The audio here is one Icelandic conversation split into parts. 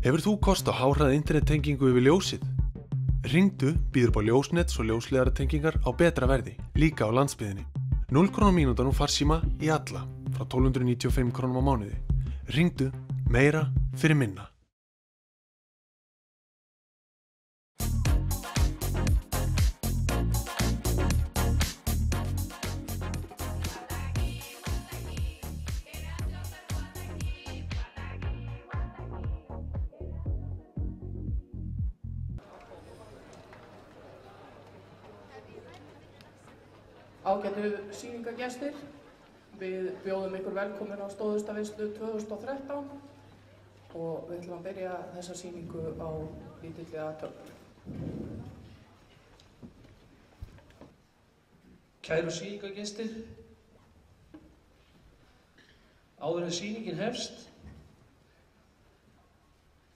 Hefur þú kost á háhraða internettengingu yfir ljósið? Hringdu býður upp á ljósnets og ljósleiðaratengingar á betra verði, líka á landsbyggðinni. 0 kr. mínútan og farsíma í alla, frá 1295 kr. á mánuði. Hringdu, meira fyrir minna. Ágætu sýningargestir, við bjóðum ykkur velkomin á Stóðhestaveislu 2013 og við ætlum að byrja þessa sýningu á lítilli athöfn. Kæru sýningargestir, áður en sýningin hefst,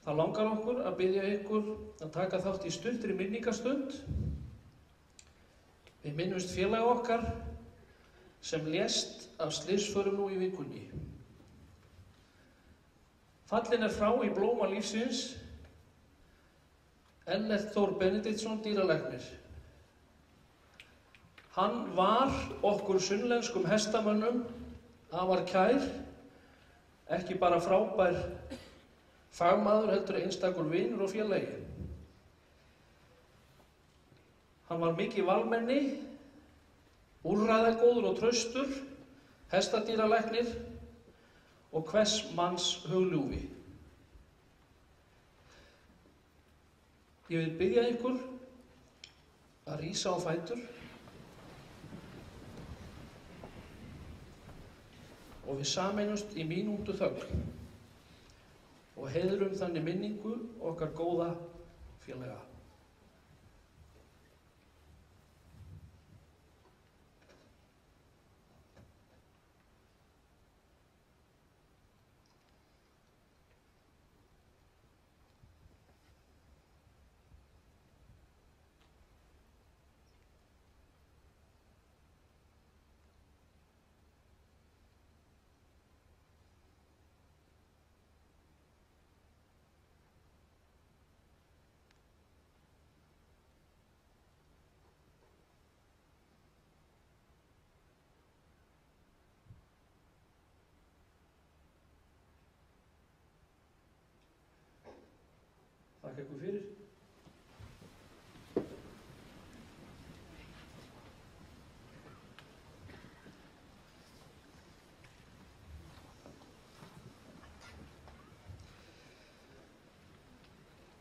þá langar okkur að biðja ykkur að taka þátt í stuttri minningarstund. Við minnumst félaga okkar sem lést af slysförum nú í vikunni. Fallinn frá í blóma lífsins Ellert Þór Benediktsson dýralæknir. Hann var okkur sunnlenskum hestamönnum afar kær, ekki bara frábær fagmaður heldur einstakur vinur og félagi. Hann var mikið valmenni, úrræðagóður og traustur, hestadýralæknir og hvers manns hugljúfi. Ég vil biðja ykkur að rísa á fætur og við sameinumst í mínútu þögn og heiðrum þannig minningu okkar góða félaga. Takk ykkur fyrir.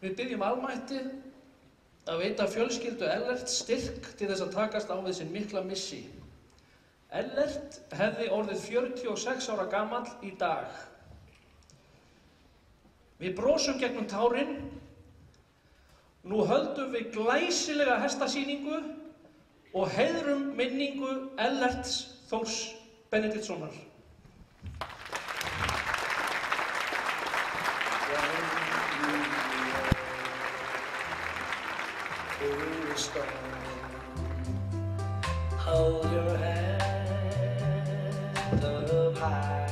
Við biðjum almætti að veita fjölskyldu Ellerts styrk til þess að takast á við sinn mikla missi. Ellert hefði orðið 46 ára gamall í dag. Við brosum gegnum tárin. Nú höldum við glæsilega hestasýningu og heiðrum minningu Ellerts Þórs Benediktssonar. Hold your head up high.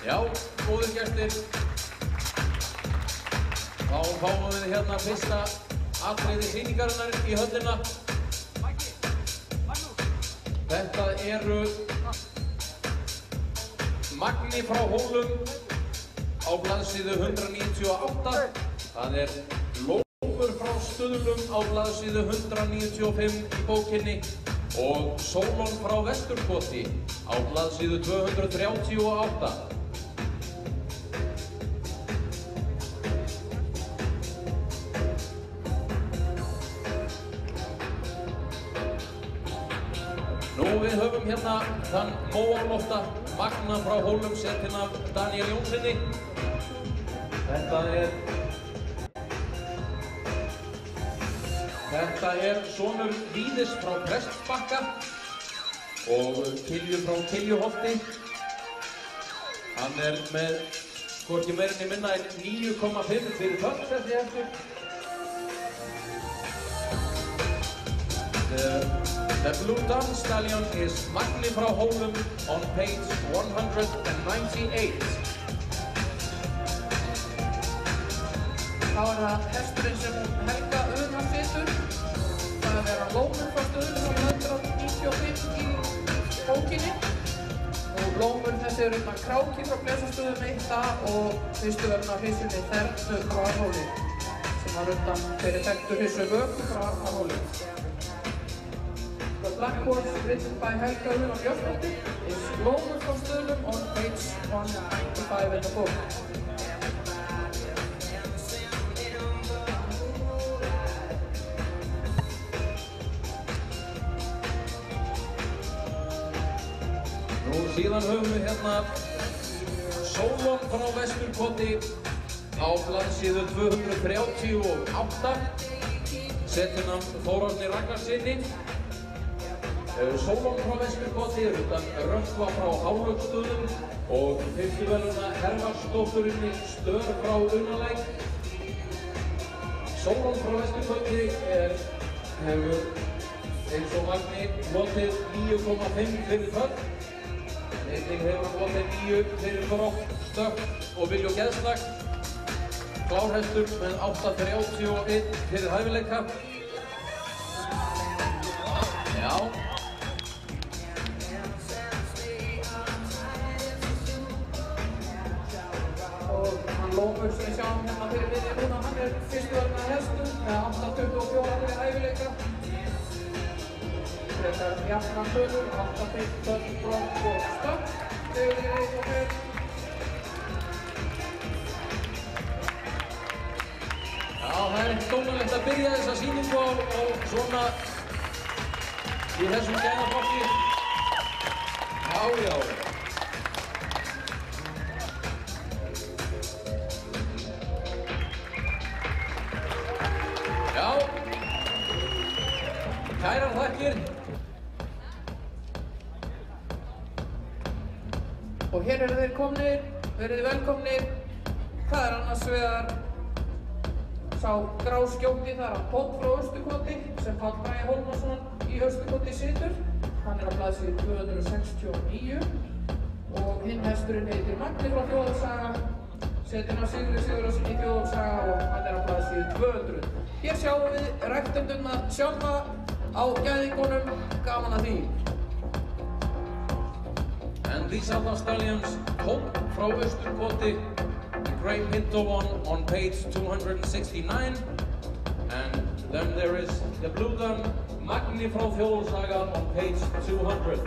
Já, góðir gestir, þá fáum við hérna fyrsta atriði sýningarinnar í höllina. Þetta eru Magni frá Hólum á blaðsíðu 198. Það er Lómur frá Stuðlum á blaðsíðu 195 í bókinni og Sólon frá Vesturkoti á blaðsíðu 238. Nú við höfum hérna þann móálótta Magna frá Hólum setinn af Daniel Jónssoni. Þetta er sonur Víðis frá Prestbakka og Kilju frá Kiljuholti. Hann er með hvorki meirinni minna en 9,5 fyrir þögg þessi eftir. The Blue Dawn Stallion is Magni frá Hólum on page 198. Þá er það hesturinn sem Helga Una situr. Það er vera Lómur frá Stuðlum á 195 í bókinni. Og Lómur þessi er undan Kráki frá Blesastöðum 1A og fyrstu verðin af hyssunni Þernu frá Arnhóli sem var undan fyrir þekktu hyssu Vöku frá Arnhóli. The Black Horse, written by Helga Una Björnsdóttir, is Lómur frá Stuðlum on page 195 in the book. Nú síðan höfum við hérna Sólon frá Vesturkoti á blaðsíðu 238, setinn af Þórarni Ragnarsinni. Sólon frá Vesturkoti er utan Rökkva frá Hálaugstöðum og fyrstu verðlauna Hervarsdótturinni Stör frá Unalæk. Sólon frá Vesturkoti hefur eins og Magni hlotið 9,5 fyrir þögg. Einnig hefur hann hlotið 9 fyrir gróft, stökk og vilja og geðslag. Klárhestur með 8,31 fyrir hæfileika. Já. Lómur sem við sjáum hérna fyrir miðju núna, hann er fyrstu verðin af hestum með 8,24 fyrir hæfileika. Þetta er jafnan tölur, 8,5, tölur, gróft og stökk. Þegar þið reynd og fer. Já, það er ekkert dónalegt að byrja þessa sýningu á svona í þessum gæðaflokki. Já. Kærar þakkir. Og hér eru þeir komnir, verið velkomnir. Það er annars vegar sá gráskjóti, það er hann Tótt frá Austurkoti sem Páll Bragi Hólmarsson í Austurkoti situr. Hann er á blaðsíðu 269 og hinn hesturinn heitir Magni frá Þjóðarsaga, setinn af Sigri Sigurðarsyni í Þjóðarsaga og hann er á blaðsíðu 200. Hér sjáum við ræktendurna sjálfa á gæðingunum, gaman að því. And these are the stallions, Tótt frá Austurkoti, Grey Pinto one on page 269, and then there is the Blue Dawn Magni frá Þjóðarsaga on page 200.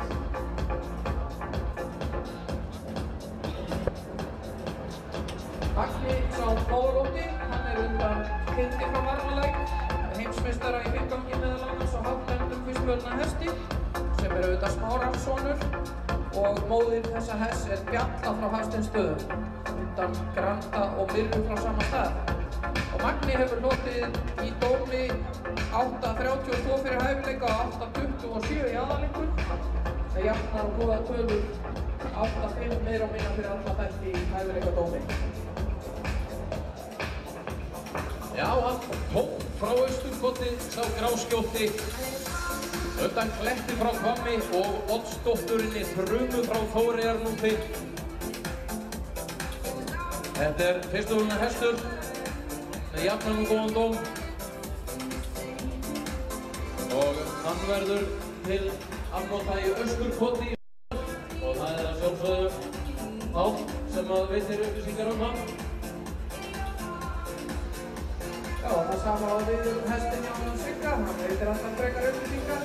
Magni sá móðalótti, hann er undan Hildi frá Varmalæk, heimsmeistara í fimmgangi meðal annars og háttlendum fyrstuvölna hesti sem er auðvitað Smárarssonur og móðir þessa hests er Bjalla frá Hafsteinsstöðum undan Granda og Myrru frá sama stað. Og Magni hefur hlotið í dómi 8,32 fyrir hæfileika og 8,27 í aðalengur. Það jafnar og góða tölur 8,5 meira og minna fyrir alla þætti í hæfileika dómi. Já, hann Tótt frá Austurkoti, sá gráskjóti, undan Kletti frá Hvammi og Oddsdótturinni Þrumu frá Þóreyjarnúpi. Þetta fyrstuvöluna hestur með jafnan og góðan dóm og hann verður til afnota í Austurkoti og það að sjálfsögðu Páll sem veitir upplýsingar hann. Já, það sama á við hestinn Jón Sigga, hann veitir alltaf frekar upplýsingar.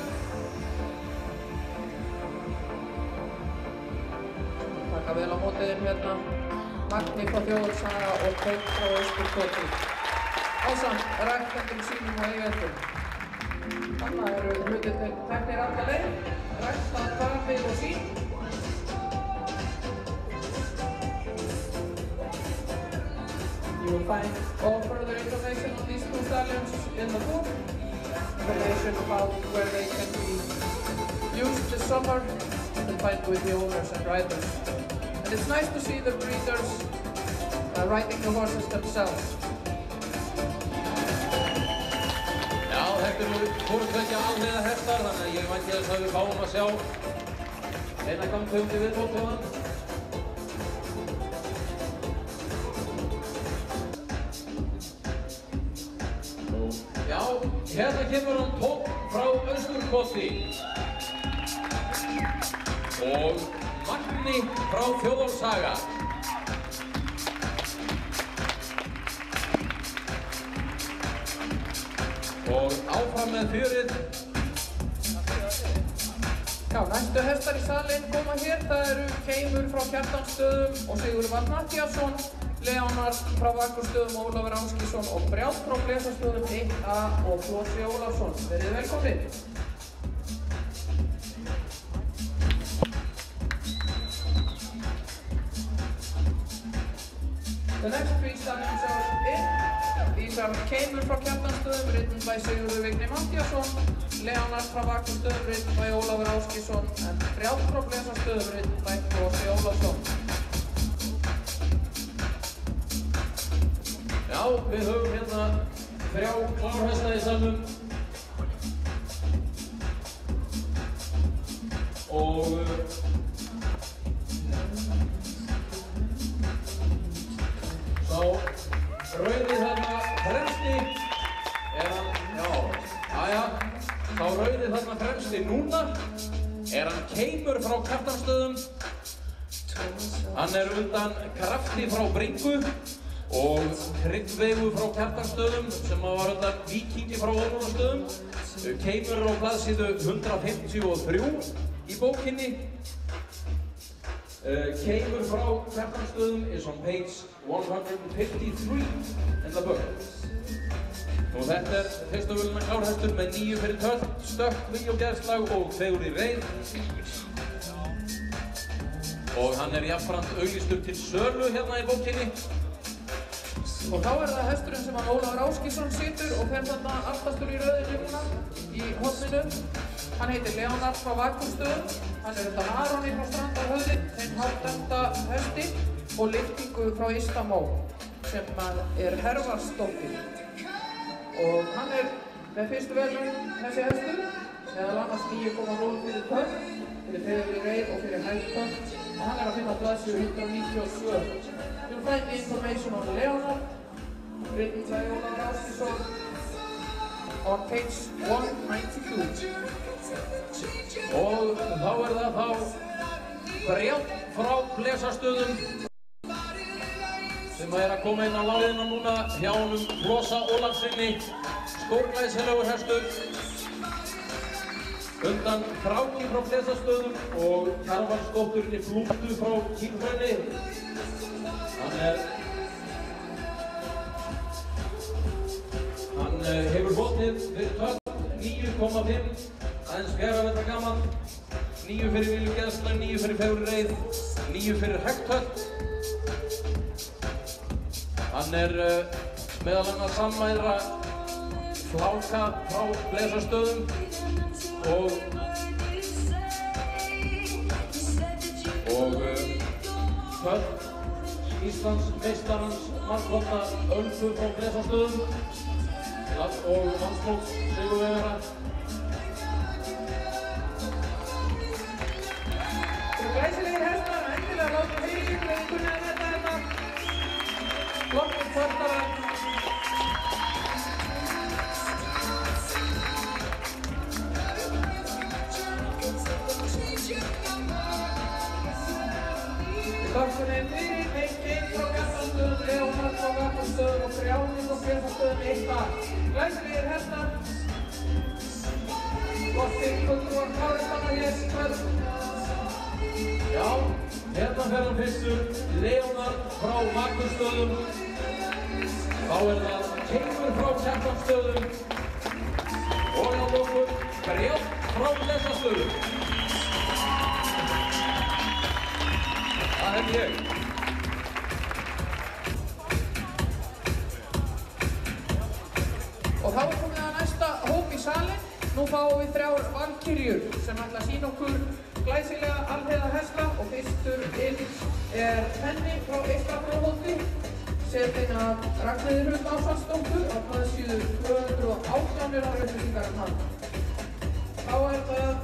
Taka vel á móti þeim hérna Magni frá Þjóðarsaga og Teinn frá Austurkoti. Ásamt ræktendum sínum og eigendum. Þannig eru hlutirnir teknir alla leið, ræktað, farfið og sín. You will find all further information on these two stallions in the book. Information about where they can be used this summer and fight with the owners and riders. And it's nice to see the breeders riding the horses themselves. Já, þetta eru hvortveggja alhliða hestar, þannig að ég vænti þess að við fáum að sjá eina gangtöfni viðbót hjá hann. Já, hérna kemur hann Tónn frá Austurkoti og Magni frá Þjóðarsaga. Og áfram með fjörið. Já, næstu hestar í salinn koma hér. Það eru Keimur frá Kjartansstöðum og Sigurður Vagn Matthíasson, Leonard frá Vakurstöðum, Ólafur Ánskísson og Brjánn frá Blesastöðum 1A og Flosi Ólafsson. Verið velkomnir. The next three stallions are in. These are Keimur frá Kjartansstöðum, ridden by Sigurður Vigni Matthíasson, Leonard frá Vakurstöðum, ridden by Ólafur Ánskísson, and Brjánn frá Blesastöðum, ridden by Flosi Ólafsson. Já, við höfum hérna 3 klárhesta í salnum og sá rauði þarna fremsti sá rauði þarna fremsti núna hann Keimur frá Kjartansstöðum. Hann undan Krafti frá Bringu og Tryggveigu frá Kjartansstöðum sem var undan Víkingi frá Ólafsstöðum. Keimur á blaðsíðu 153 í bókinni. Keimur frá Kjartansstöðum is on page 153 in the book. Og þetta fyrstuvöluna klárhestur með 9 fyrir tölt, stökk, vígjogæðslag og 2 í reið. Og hann jafnframt auglýstur til sölu hérna í bókinni. Og þá það hesturinn sem Ólafur Ánskísson situr og fer þarna aftastur í röðinni núna í horninu. Hann heitir Leonard frá Vakurstöðum. Hann undan Aroni frá Strandarhöfði, þeim hátdæmda hesti, og Lyftingu frá Ystamó sem Hervarsdóttir. Og hann með fyrstu verðlaun þessi hestur, meðal annars 9,0 fyrir tölt, fyrir fegur í reið og fyrir hægt tölt. Og hann að finna blaðsíðu 197. You'll find the information on Leonard, written by Ólafur Ánskísson, on page 192. Og þá það þá Brjánn frá Blesastöðum sem að koma inn á láðina núna hjá honum Flosa Ólafssyni, stórglæsilegur hestur. Undan Kráki frá Blesastöðum og Kjarvarsdótturinni Flútu frá Kílhrauni. Hann hefur botið fyrir tölt 9,5, aðeins 4 vetra gaman, 9 fyrir vígjogæðslag, 9 fyrir fegur í reið, 9 fyrir hegtölt. Hann meðal annars sammæðra Fláka frá Blesastöðum og tölt Íslandsmeistarans margfaldna Ölfu frá Blesastöðum og landsmóts sigurvegara. Glæsilegir hestar, endilega látum heyra ykkur að þið kunnið að metta hérna. Törnarar. Kökkurinn fyrir, Heikinn frá Bjarnarstöðum, Leonard frá Bjarnarstöðum og Brjáning frá Bjarnarstöðum 1A. Glæsilegir hestar. Gottir fulltrúar Kárastanna hér í kvöld. Já, hérna fer hann fyrstur, Leonard frá Magnússtöðum. Þá það Keimur frá Kjartanstöðum. Og að lokum Brjánn frá Blessastöðum. Það held ég. Og þá komum við að næsta hóp í salinn. Nú fáum við 3 valkyrjur sem ætla að sýna okkur glæsilega alheiða hesta og fyrstur inn Penni frá Eystra-Bróholti, setin af Ragnheiði Hrund Ásarsdóttur á blaðsíðu 218 að upplýsingar hann. Þá það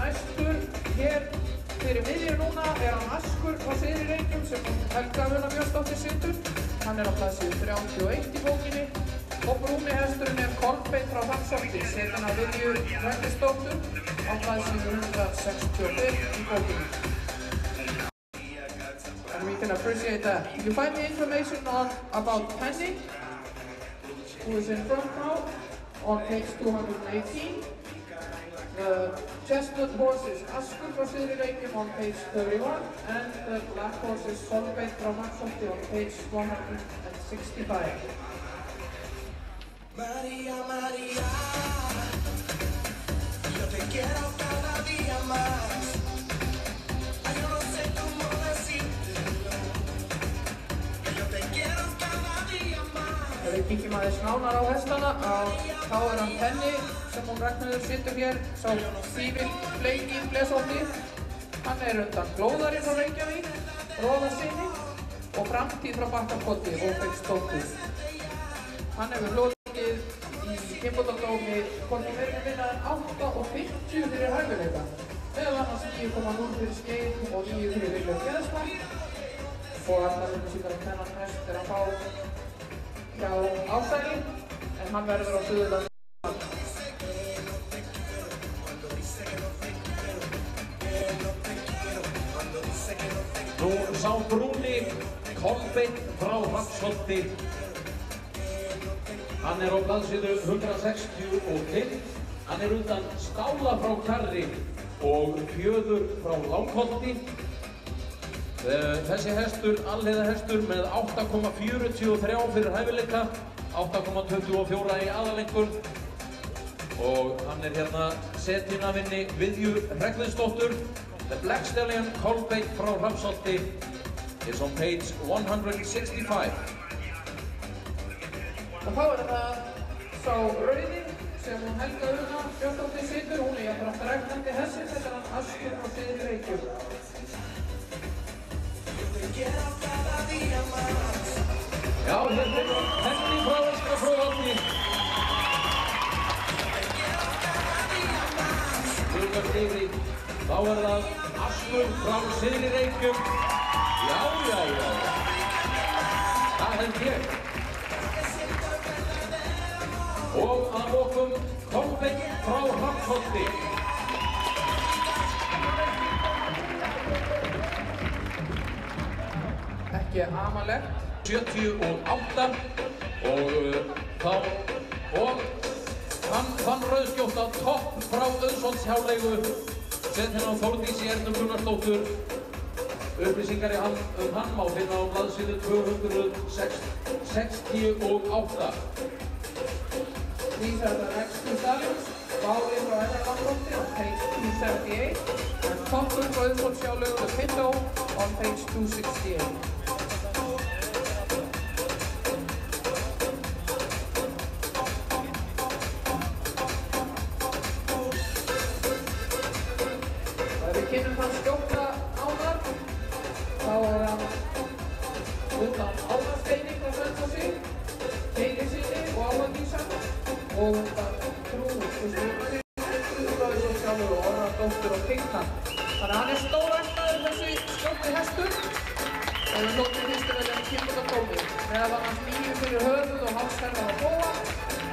næstur hér fyrir miðju núna hann Askur frá Syðri-Reykjum sem Helga Vuna Björnsdóttir situr. Hann á blaðsíðu 31 í bókinni. Og brúni hesturinn Kolbeinn frá Hrafnsholti, setin af Vilju Hrættisdóttur á blaðsíðu 165 í bókinni. And we can appreciate that. You find the information about Penny, who is in front now, on page 218. The chestnut horses Askur frá Syðri-Reykjum on page 31, and the black horses Kolbeinn frá Hrafnsholti on page 165. María, María, yo te quiero cada día más. Ay, yo no sé cómo decírtelo, que yo te quiero cada día más. Ef við kíkjum aðeins nánar á hestana, þá hann Penni sem hún Ragnheiður situr hér, sá Fífil Bleiki í Blesholti. Hann undan Glóðari frá Reykjavík, Róðarsyni og Framtíð frá Bakkakoti og Beigsdóttur. Hann hefur hlotið í kynbótadómi hvorki meira minna en 8,50 fyrir hæfileika. Meðal annars 9,0 fyrir Skeið og 9 fyrir Vilja Fjeðsmark. Og allar upplýsingar þennan hest að fá hjá Ásæli, en hann verður á Suðurlandi. Nú sá brúni Kolbeinn frá Hrafnsholti. Hann á blaðsíðu 165. Hann undan Stála frá Kjarri og Fjöður frá Langholti. Þessi hestur, alheiða hestur með 8,43 fyrir hæfileika, 8,24 í aðalengur. Og hann hérna setinn af henni Viðju Hreggviðsdóttur. The Black Stallion Kolbeinn frá Hrafnsholti is on page 165. Og þá það sá rauði sem hún Helga Una Björnsdóttir situr. Hún jafnframt regnandi hestur, þetta hann Askur frá Syðri-Reykjum. Já, hérna Penni frá Eystra-Bróholti. Hugast yfir, þá það Askur frá Syðri-Reykjum. Já. Það held ég. Og að lokum Kolbeinn frá Hrafnsholti. Ekki amalegt. 78 og hann fann rauðskjótt á topp frá Auðsholtshjáleigu. Sett hérna á Þórdísi Ernu Gunnarsdóttur. Upplýsingar hann má finna á blaðsíðu 268. These are the next 2 stallions. Báðir frá Eðarlandholti on page 278 and Toppur frá Auðsholtshjáleigu The Pinto on page 268. Ef við kynnum þann skjóta nánar, þá hann undan Árnasteini frá Selfossi, Keilissyni og Áhaldísan og undan Trúnu Stjórnarsyni frá Auðsholtshjáleigu og Orrardóttur og Pingtan. Þannig að hann stóræktaður þessi skjóti hestur og við hljóttum fyrstu veljan í kynbótadómi. meðal annars 9 fyrir höfuð og hálsferðar á bóa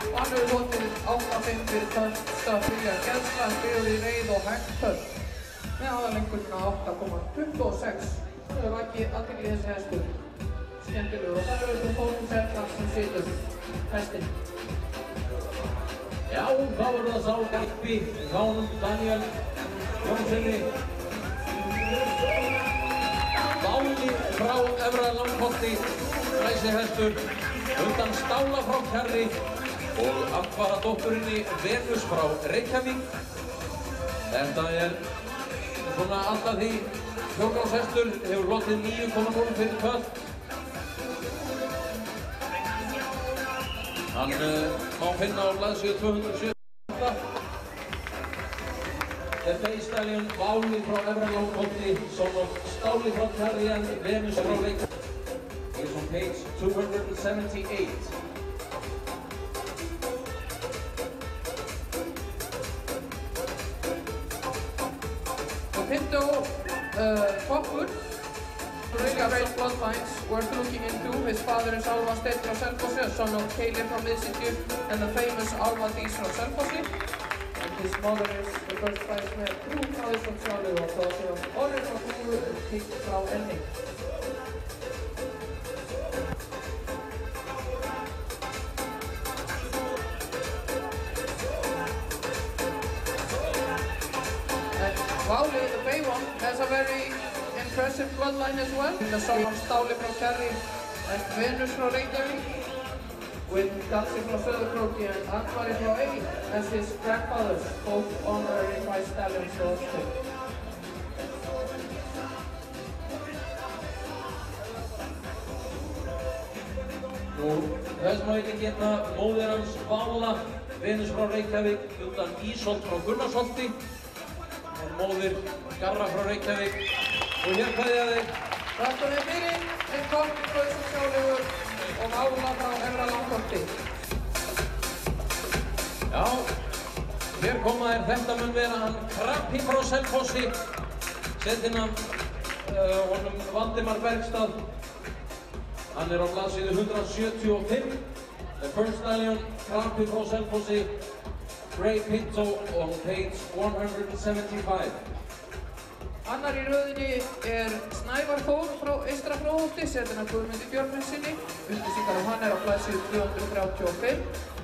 og hann hefur hlotið 8-5 fyrir törsta fría geðsla, byggður í reið og hegtöld með aðalengurna 8,26. Það hefur vakið athygli þessi hestur. Skemmtilegur og það hefur Þórður Selfoss sem situr hestinn. Já, þá það sá Garpi, Kánum Daniel Jónssoni. Váli frá Efra Langholti, ræsihestur, undan Stála frá Kjarri og andvara dótturinni Venus frá Reykjavík. Þetta svona alltaf því fjórgangshestur, hefur hlotið 9,0 fyrir töll. Hann má finna á blaðsíðu 278. The Bay Stallion, Váli frá Efra Langholti, son of Stáli frá Kjarri and Venus frá Reykjavík. He's on page 278. Pinto Toppur, really great bloodlines worth looking into. His father is Alva Steinn frá Selfossi, a son of Keilir frá Miðsitju and the famous Alva Dís frá Selfossi. And his mother is the first prize með Trú frá Íslands sjálfu og það sé Orri frá Trúu og Tík frá Enni. Váli, the Bay one, has a very impressive bloodline as well. The son of Stáli frá Kjarri and Venus frá Reykjavík, with Galsi frá Söðurkróki and Andvari frá Ey as his grandfathers, both honorary by stallions frá Östu. Nú, þess má ekki geta móðir hans Vála, Venus frá Reykjavík, undan Ísolt frá Gunnarsholti. Móðir Garra frá Reykjavík og hér kveðja þeir. Þakka þeir fyrir, einn Korti frá Íslands sjálfu og Vála frá Efra Langholti. Já, hér koma þeir, þetta mun vera hann Krapi frá Selfossi, setina honum Valdimar Bergstad. Hann á blaðsíðu 175. The First Stallion, Krapi frá Selfossi, Grey Pinto on page 175. Annar í röðinni Snævar Þór frá Eystra Fróðholti, setin af Guðmundi Björgvinssyni. Upplýsingar hann á blaðsíðu 235.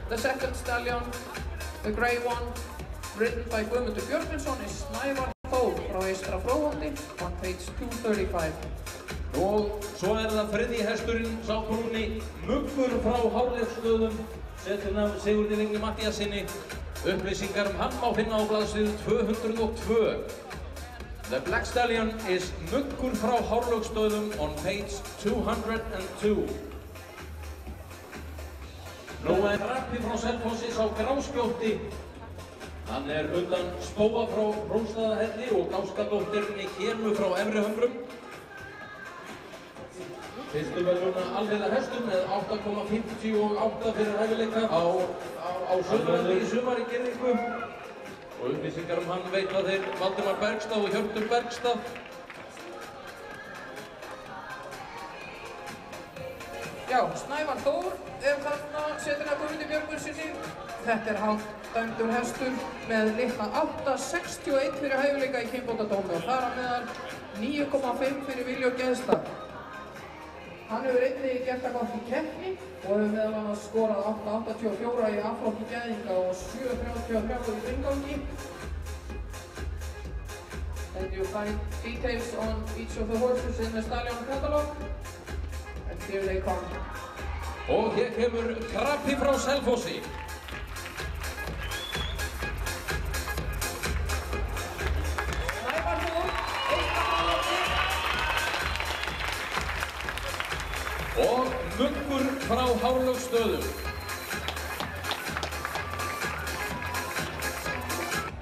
The Second Stallion, the Grey one, written by Guðmundur Björgvinsson, is Snævar Þór frá Eystra Fróðholti on page 235. Og svo það þriðji hesturinn, sá brúni Muggur frá Hárleifsstöðum, setin af Sigurði Vingli Matthíassyni. Upplýsingar hann má finna á blaðsíðu 202. The Black Stallion is Muggur frá Hárleifsstöðum on page 202. Nú Krapi frá Selfossi, sá Gráskjótti. Hann undan Spóa frá Brúnstaðahelli og gáskadóttirinni Kénu frá Efri Hömrum. Fyrstu verðuna alveg hestum með 8,58 fyrir hæfileika á sumari í sumari girðingu. Og upplýsingar hann veita þeir Valdimar Bergstad og Hjörtur Bergstad. Já, Snævar Þór þarna setin af Guðmundi Björgvinssyni. Þetta hátt dæmdur hestur með litla 8,61 fyrir hæfileika í kynbótadómi og þar á meðal 9,5 fyrir vilja og geðsla. Hann hefur einnig gert það gott í keppni og hefur meðal annars skorað 8,84 í A-flokki gæðinga og 7,33 í hringgangi. And you find details on each of the horses in the stallion catalog. And here they come. Og hér kemur Krapi frá Selfossi. Snævar Þór, Eystra Og Muggur frá Hárleifsstöðum.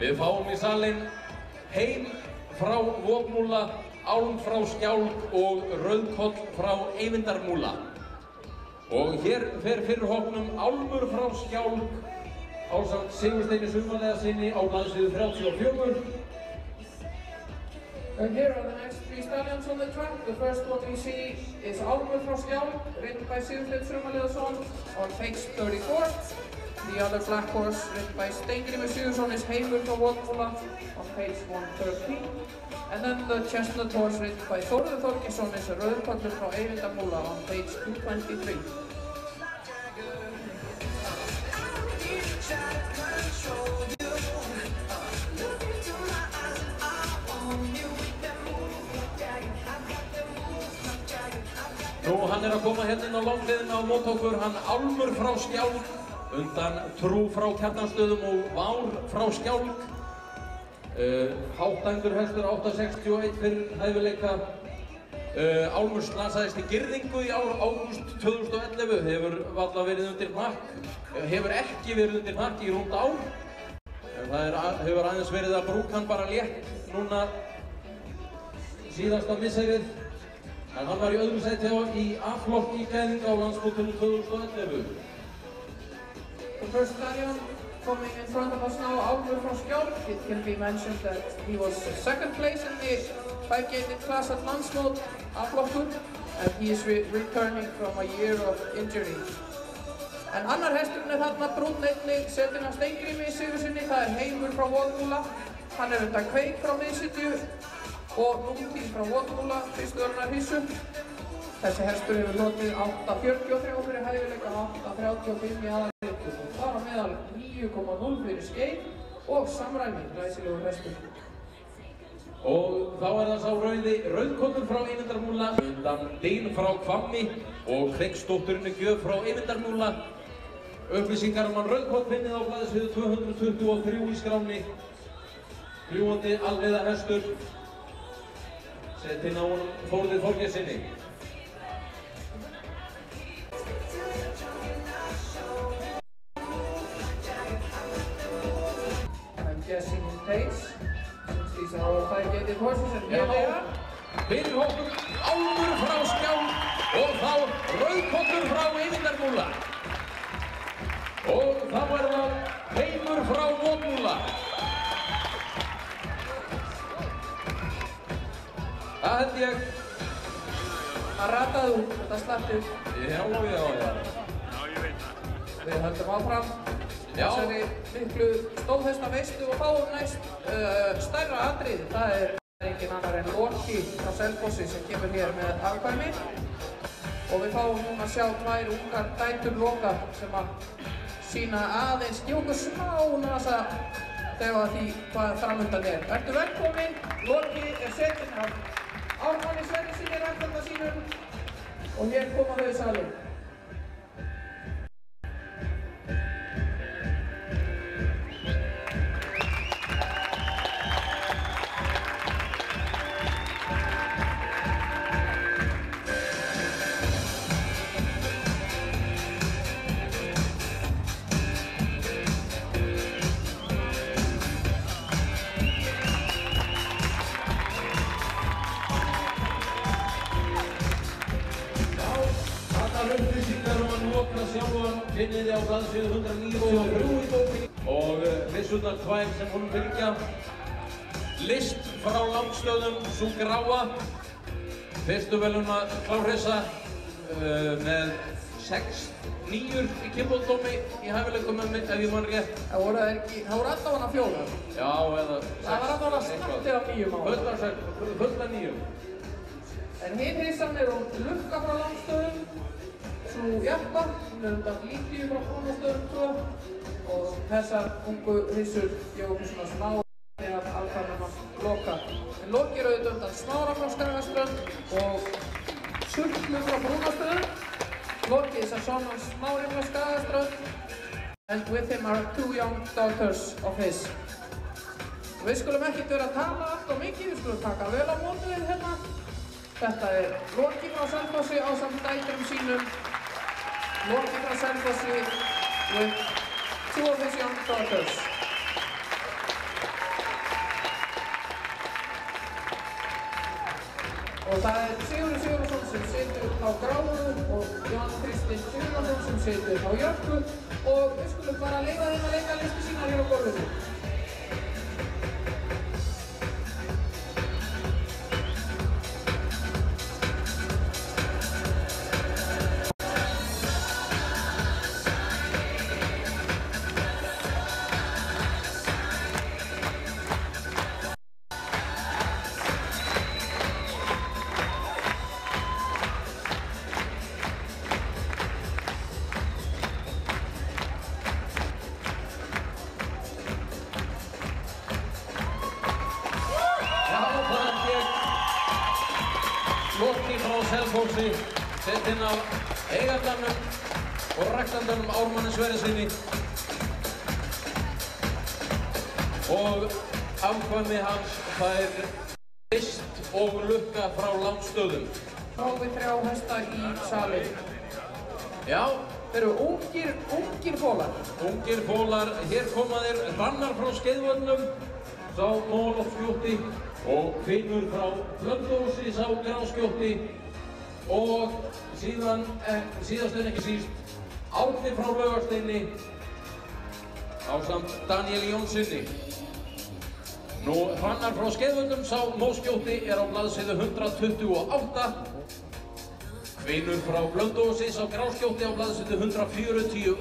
Við fáum í salinn Heim frá Vogmúla, Álm frá Skjálk og Rauðkoll frá Eyvindarmúla. Og hér fer fyrir hópnum Álmur frá Skjálk ásamt Sigursteini Sumarliðasyni á blaðsíðu 34. And here are the next three stallions on the track. The first one we see is Álmur frá Skjálk, ridden by Sigursteinn Sumarliðason on page 34. The other black horse, ridden by Steingrímur Sigurðsson, is Heimur frá Voðmúla on page 113. And then the chestnut horse, ridden by Þórður Þorgeirsson, is Rauðkollur frá Eyvindarmúla on page 223. Nú, hann að koma hérna inn á langliðina á mót okkur, hann Álmur frá Skjálk, undan Trú frá Kjarnanstöðum og Vár frá Skjálk. Háttændur hestur 861 fyrir hæfileika. Álmur slasaðist í girðingu í ágúst 2011, hefur varla verið undir hnakk, hefur ekki verið undir hnakk í rúmt ár. Það hefur aðeins verið að brúka hann bara létt núna síðasta misserið. En hann var í öðrum sæti í A-flokki í gæðing á landsmótinu 2011. The first stallion coming in front of us now, Álmur frá Skjálk. It can be mentioned that he was second place in the 5-gated class at landsmót A-flokkur, and he is returning from a year of injury. En annar hesturinn þarna brúnn einnig setinn af Steingrími Sigurðssyni, það Heimur frá Voðmúla. Hann undan Kveik frá Miðsitju og Nútíð frá Voðmúla, fyrstu öðrunar hissu. Þessi hestur hefur hlotið 8.43 fyrir hæfileika, 8.35 í aðalreitum og þar á meðal 9.0 fyrir skeið og samræmi, glæsilegur hestur. Og þá það sá Rauðkollur frá Eyvindarmúla, undan Dyn frá Hvammi og Hreiksdótturinn Gjöf frá Eyvindarmúla. Upplýsingar hann Rauðkoll finnið á blaðsíðu 223 í skránni. Fljúgandi alviða hestur. Sett inn á honum Þórði Þorgeirssyni. I'm guessing in pace, since these are all 5-gated horses, and here they are. Fyrir okkur Álmur frá Skjálk og þá Rauðkollur frá Eyvindarmúla. Og þá það Heimur frá Voðmúla. Það held ég. Hann rataði út, þetta slappið. Já, ég veit það. Við höldum áfram þessari miklu stóðhesta veislu og fáum næst stærra atriði. Það engin annar en Loki frá Selfossi sem kemur hér með afkvæmi. Og við fáum núna að sjá tvær ungar dætur Loka sem að sýna aðeins, gefa okkur smá nasa þegar því hvað framundan er. Vertu velkomin, Loki setinn af Ármanni Sverrissyni ræktarna sínum og hér koma þau í salinn. Finnið þið á blaðsíðu 193 og hryssurnar tvær sem honum fylgja. List frá Langstöðum, sú gráa. Fyrstu veluna klárhrissa með 6 nýjur í kynbóldómi í hæfileikum ef ég man rétt. Það voru alltaf hana 4. Já, eða 6. Það var alltaf snartið af 9 mánu. Fullt af nýjum. En hinn hrissan Lukka frá Langstöðum. Sú Jeppa, hún undan Lítíu frá Krónastöðum 2 og þessar ungu hrissur gefa okkur svona smá af alfarnarnas Loka. En Loki auðvitað undan Smára frá Skagaströnd og Surtlu frá Brúnastöðum. Loki is a son of Smári frá Skagaströnd and with him are 2 young daughters of his. Við skulum ekkert vera að tala allt og mikið, við skulum taka vel á móti við hérna. Þetta Loki frá Selfossi ásamt dætrum sínum. Loki frá Selfossi with 2 of his young daughters. Og það Sigurður Sigurðsson sem situr á Gráu og Jón Kristinn Sigurðarsson sem situr á Jöklu og við skulum bara leyfa þeim að leika listi sínar hér á gólfinu. Selfossi, setinn af eigandanum og ræktandanum Ármanni Sverrissyni. Og afkvæmi hans fær list og lukka frá landstöðum. Fáum við 3 hesta í salinn. Já, Þeir eru ungir fólar. ungir fólar, hér koma þeir Hrannar frá Skeiðvöllum, sá Mólofsskjótti og Finnur frá Blönduósi, sá Gráskjótti og síðan, síðast en ekki síst, Árni frá Laugarsteini ásamt Daniel Jónssoni. Nú, Hrannar frá Skeiðvöllum, sá Móskjótti á blaðsíðu 128. Finnur frá Blönduósi, sá Gráskjótti á blaðsíðu 142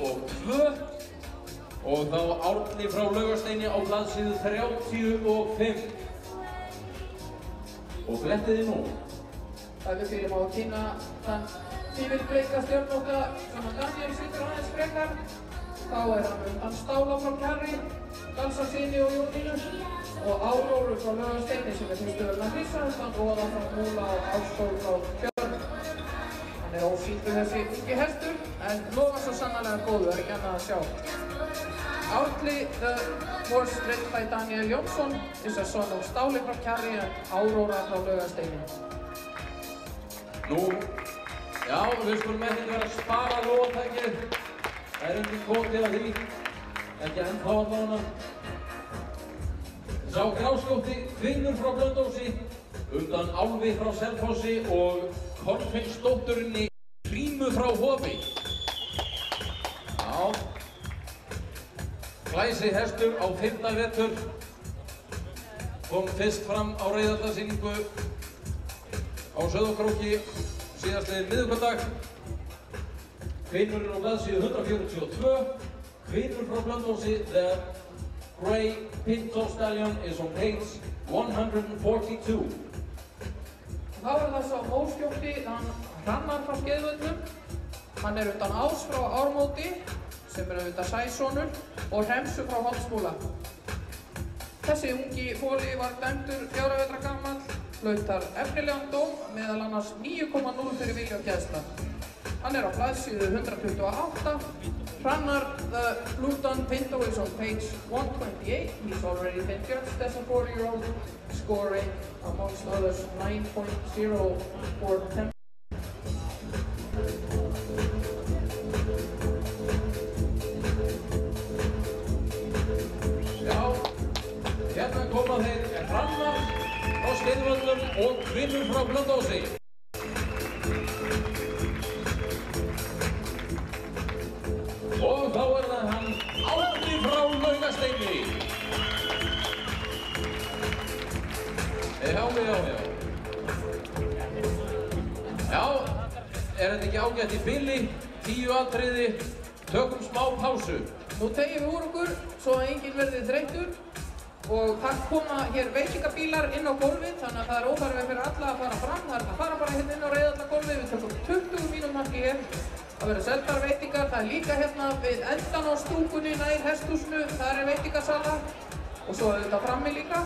og þá Árni frá Laugarsteini á blaðsíðu 35. Og flettiði nú. Það við byrjum á að kynna þann tífilbleika stjörnóta sem að Daniel situr aðeins frekar. Þá hann undan Stála frá Kjarri, Dalsarsyni og Jónínu og Áróru frá Laugarsteini sem fyrstu vegna hrissa, undan Róða frá Múla og Ástól frá Tjörn. Hann ósýndur þessi ungi hestur, en lofa svo sannarlega góðu, ekki annað að sjá. Árni, the horse ridden by Daniel Jónsson, is a son of Stáli frá Kjarri and Áróra frá Laugarsteini. Nú, já, við skulum ekki vera að spara lóðtækið. Það engin kvóti af því, ekki ennþá allavega. Sá Gráskjótti Finnur frá Blönduósi, undan Álfi frá Selfossi og Kolfinnsdótturinni Grímu frá Hofi. Já, glæsi hestur á 5. vetur, kom fyrst fram á reiðallarsýningu á Sauðárkróki síðastliðinn miðvikudag. Finnur á blaðsíðu 142, Finnur frá Blönduósi, the Grey Pinto Stallion is on page 142. Þá það sá Móskjótti, hann Hrannar frá Skeiðvöllum. Hann undan Ás frá Ármóti, sem auðvitað Sæsonur, og Hremsu frá Holtsmúla. Þessi ungi fóli var dæmdur 4 vetra gamall, hlaut þar efnilegan dóm, meðal annars 9,0 fyrir vilja og geðsla. Hann á blaðsíðu 128. Hrannar, the Luton Pinto is on page 128. He's already been judged as a 4-year-old, scoring, amongst others, 9.0 for 10. Já, hérna koma þeir Hrannar frá Skeiðvöllum og Finnur frá Blönduósi. Og þá það hann Árni frá Laugarsteini. Já. Já, þetta ekki ágætt í bili, 10 atriði, tökum smá pásu. Nú tegjum við úr okkur, svo að enginn verði þreyttur. Og það koma hér veitingabílar inn á gólfið, þannig að það óþarfi fyrir alla að fara fram. Það að fara bara hérna inn á reiðallagólfið, við tökum 20 mínútur hér. Það verður seldar veitingar, það líka hérna við endan á stúkunni nær hesthúsinu, þar veitingasala. Og svo þetta frammi líka.